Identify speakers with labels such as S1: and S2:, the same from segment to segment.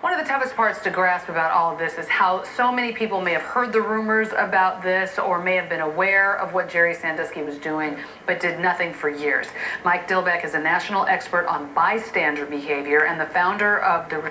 S1: One of the toughest parts to grasp about all of this is how so many people may have heard the rumors about this or may have been aware of what Jerry Sandusky was doing, but did nothing for years. Mike Dilbeck is a national expert on bystander behavior and the founder of the...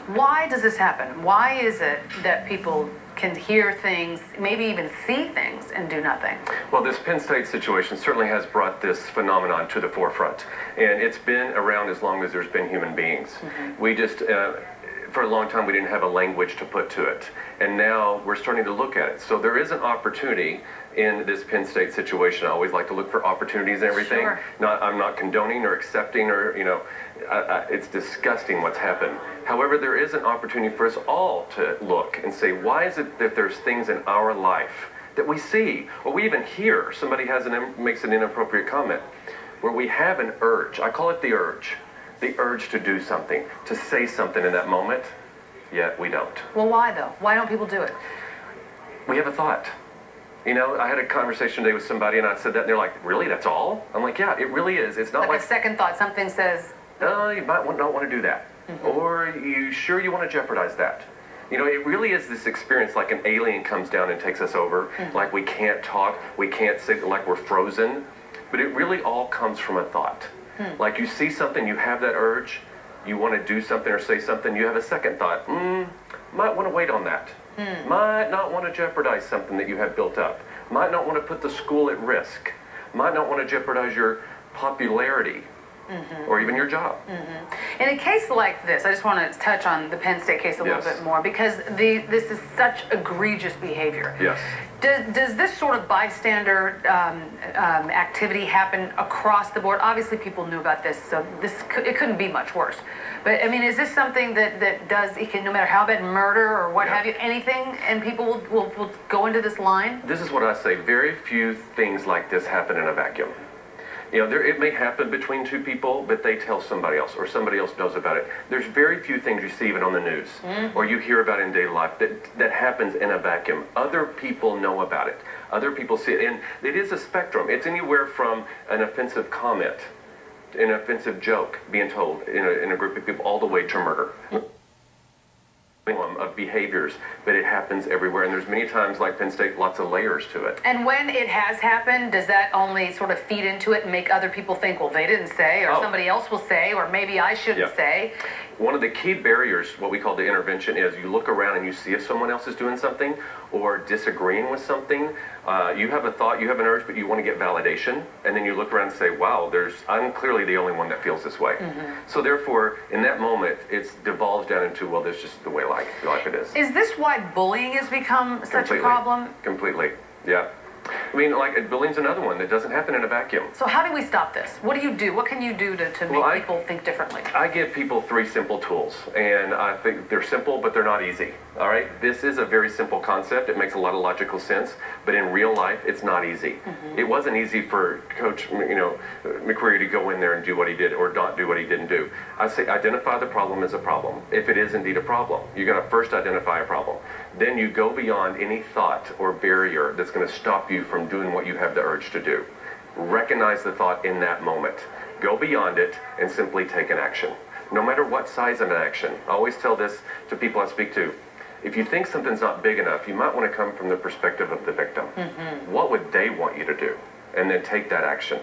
S1: Why does this happen? Why is it that people can hear things, maybe even see things, and do nothing?
S2: Well, this Penn State situation certainly has brought this phenomenon to the forefront. And it's been around as long as there's been human beings. We just, for a long time, we didn't have a language to put to it. And now we're starting to look at it. So there is an opportunity in this Penn State situation. I always like to look for opportunities and everything.
S1: Sure.
S2: I'm not condoning or accepting or, it's disgusting what's happened. However, there is an opportunity for us all to look and say, why is it that there's things in our life that we see, or we even hear somebody makes an inappropriate comment, where we have an urge, I call it the urge to do something, to say something in that moment, yet we don't.
S1: Well, why though? Why don't people do it?
S2: We have a thought. I had a conversation today with somebody and I said that and they're like, really, that's all? I'm like, yeah, it really is. It's not
S1: like a second thought, something says,
S2: no, you might not want to do that. Or you sure you want to jeopardize that? It really is this experience like an alien comes down and takes us over, like we can't talk, we can't sit, like we're frozen. But it really all comes from a thought. Like you see something, you have that urge, you want to do something or say something, you have a second thought, might want to wait on that. Might not want to jeopardize something that you have built up. Might not want to put the school at risk. Might not want to jeopardize your popularity. Or even your job.
S1: In a case like this, I just want to touch on the Penn State case a little bit more, because this is such egregious behavior.
S2: Yes.
S1: Does this sort of bystander activity happen across the board? Obviously, people knew about this, so it couldn't be much worse. But I mean, is this something that does, no matter how bad, murder or what have you, anything, and people will go into this line?
S2: This is what I say: very few things like this happen in a vacuum. It may happen between two people, but they tell somebody else, or somebody else knows about it. There's very few things you see even on the news, or you hear about in daily life, that happens in a vacuum. Other people know about it. Other people see it. And it is a spectrum. It's anywhere from an offensive comment, an offensive joke being told in a group of people, all the way to murder. Of behaviors, but it happens everywhere, and there's many times, like Penn State, lots of layers to it.
S1: And when it has happened, does that only sort of feed into it and make other people think, well, they didn't say, or somebody else will say, or maybe I shouldn't say?
S2: One of the key barriers, what we call the intervention, is you look around and you see if someone else is doing something or disagreeing with something. You have a thought, you have an urge, but you want to get validation, and then you look around and say, wow, I'm clearly the only one that feels this way. So therefore, in that moment, it's devolves down into, well, this is just the way life it is.
S1: Is this why bullying has become such a problem?
S2: Completely, yeah. I mean, like, bullying's another one that doesn't happen in a vacuum.
S1: So how do we stop this? What do you do? What can you do to make people think differently?
S2: I give people 3 simple tools, and I think they're simple, but they're not easy. All right? This is a very simple concept. It makes a lot of logical sense, but in real life, it's not easy. It wasn't easy for Coach, McCreary to go in there and do what he did or not do what he didn't do. I say identify the problem as a problem. If it is indeed a problem, you got to first identify a problem. Then you go beyond any thought or barrier that's going to stop you from doing what you have the urge to do. Recognize the thought in that moment. Go beyond it and simply take an action. No matter what size of an action. I always tell this to people I speak to. If you think something's not big enough, you might want to come from the perspective of the victim. What would they want you to do? And then take that action.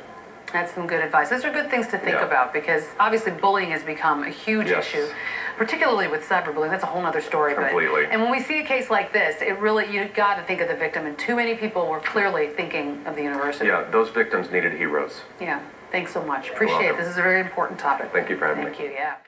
S1: That's some good advice. Those are good things to think about, because obviously bullying has become a huge issue, particularly with cyberbullying. That's a whole other story.
S2: Completely.
S1: And when we see a case like this, you've got to think of the victim, and too many people were clearly thinking of the university.
S2: Yeah, those victims needed heroes.
S1: Yeah, thanks so much. Appreciate it. This is a very important topic.
S2: Thank you for having me.
S1: Thank you, yeah.